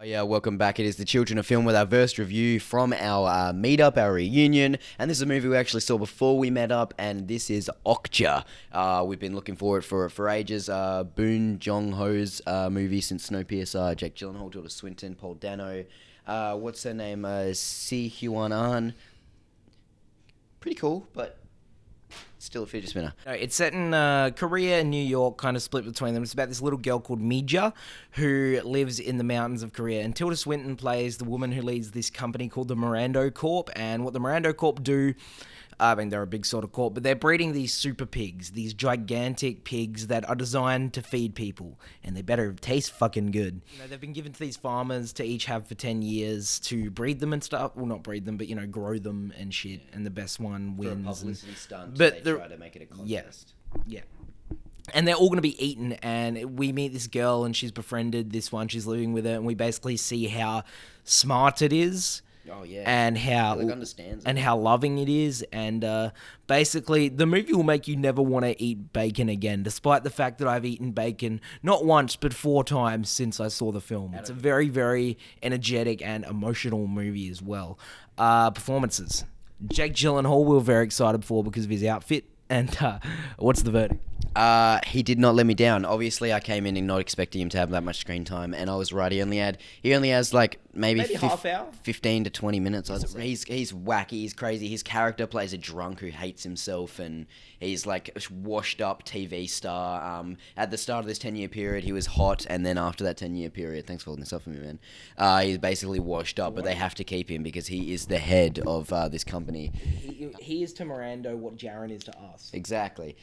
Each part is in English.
Oh, yeah, welcome back. It is the Children of Film with our first review from our meetup, our reunion. And this is a movie we actually saw before we met up, and this is Okja. We've been looking forward for ages. Boon Jong-ho's movie since Snowpiercer. Jake Gyllenhaal, Tilda Swinton, Paul Dano. What's her name? Si Hyun An. Pretty cool, but still a fidget spinner. No, it's set in Korea and New York, kind of split between them. It's about this little girl called Mija who lives in the mountains of Korea. And Tilda Swinton plays the woman who leads this company called the Mirando Corp. And what the Mirando Corp do, I mean, they're a big sort of corp, but they're breeding these super pigs, these gigantic pigs that are designed to feed people. And they better taste fucking good. You know, they've been given to these farmers to each have for 10 years to breed them and stuff. Well, not breed them, but, you know, grow them and shit. And the best one wins. For a publicity stunt, but they try to make it a contest. Yeah. And they're all going to be eaten, and we meet this girl, and she's befriended this one. She's living with her, and we basically see how smart it is. Oh, yeah. And how understands and how loving it is, and basically the movie will make you never want to eat bacon again, despite the fact that I've eaten bacon not once but 4 times since I saw the film. It's a very, very energetic and emotional movie as well. Performances. Jake Gyllenhaal we were very excited for because of his outfit. And what's the verdict? He did not let me down. Obviously, I came in and not expecting him to have that much screen time, and I was right. He only has like maybe half hour, 15 to 20 minutes. He's wacky, he's crazy. His character plays a drunk who hates himself, and he's like a washed up TV star. At the start of this 10-year period, he was hot, and then after that 10-year period, thanks for holding this up for me, man. He's basically washed up, but they have to keep him because he is the head of this company. He is to Miranda what Jaren is to us. Exactly.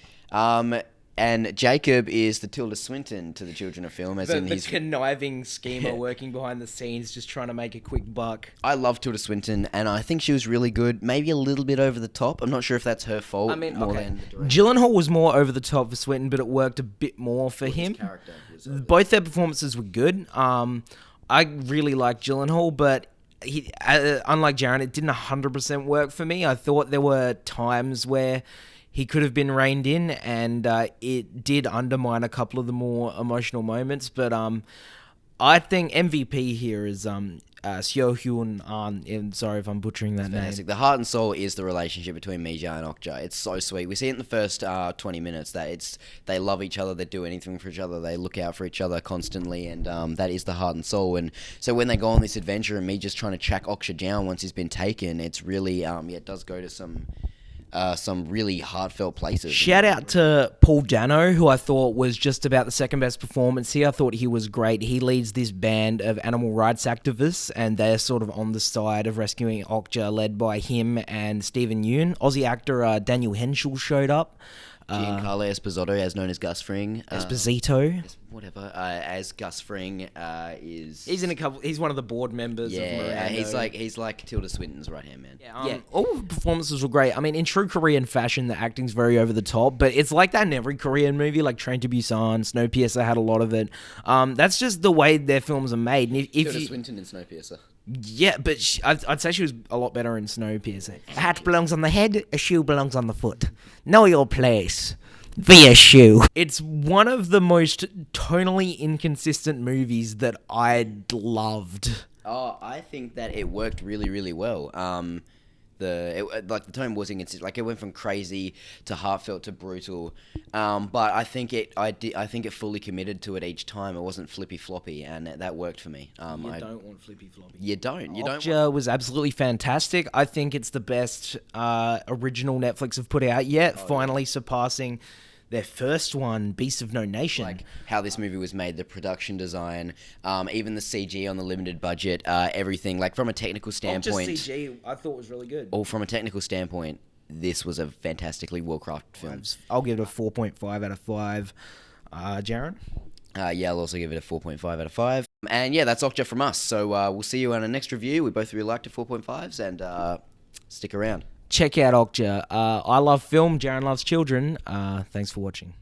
And Jacob is the Tilda Swinton to the Children of Film, as in the he's conniving schemer working behind the scenes, just trying to make a quick buck. I love Tilda Swinton, and I think she was really good. Maybe a little bit over the top. I'm not sure if that's her fault. I mean, more okay. than the director. Gyllenhaal was more over the top for Swinton, but it worked a bit more for him. His character was Both their performances were good. I really liked Gyllenhaal, but he, unlike Jaren, it didn't 100% work for me. I thought there were times where he could have been reined in, and it did undermine a couple of the more emotional moments. But I think MVP here is Seo Hyun An. Sorry if I'm butchering that name. fantastic. The heart and soul is the relationship between Mija and Okja. It's so sweet. We see it in the first 20 minutes that they love each other, they do anything for each other, they look out for each other constantly, and that is the heart and soul. And so when they go on this adventure and Mija's trying to track Okja down once he's been taken, it's really it does go to some really heartfelt places. Shout out to Paul Dano, who I thought was just about the second best performance here. I thought he was great. He leads this band of animal rights activists, and they're sort of on the side of rescuing Okja, led by him and Stephen Yeun. Aussie actor Daniel Henschel showed up. Giancarlo Esposito, as known as Gus Fring. Esposito. Whatever. As Gus Fring is... He's in a couple. He's one of the board members of Miranda. he's like Tilda Swinton's right-hand man. Yeah, all the performances were great. I mean, in true Korean fashion, the acting's very over the top, but it's like that in every Korean movie, like Train to Busan, Snowpiercer had a lot of it. That's just the way their films are made. And if Tilda Swinton in Snowpiercer. Yeah, but I'd say she was a lot better in Snowpiercer. A hat belongs on the head, a shoe belongs on the foot. Know your place. Be a shoe. It's one of the most tonally inconsistent movies that I loved. Oh, I think that it worked really, really well. The tone was inconsistent. Like, it went from crazy to heartfelt to brutal. But I think it fully committed to it each time. It wasn't flippy floppy, and that worked for me. You don't want flippy floppy. You don't. Okja was absolutely fantastic. I think it's the best original Netflix have put out yet. Finally surpassing their first one, Beasts of No Nation. Like how this movie was made, the production design, even the CG on the limited budget, everything. Like from a technical standpoint, Just CG, I thought was really good. Or from a technical standpoint, this was a fantastically well-crafted film. I'll give it a 4.5 out of 5. Jaren? Yeah, I'll also give it a 4.5 out of 5. And yeah, that's Okja from us. So we'll see you on our next review. We both really liked it, 4.5s, and stick around. Check out Okja. I love film. Jaren loves children. Thanks for watching.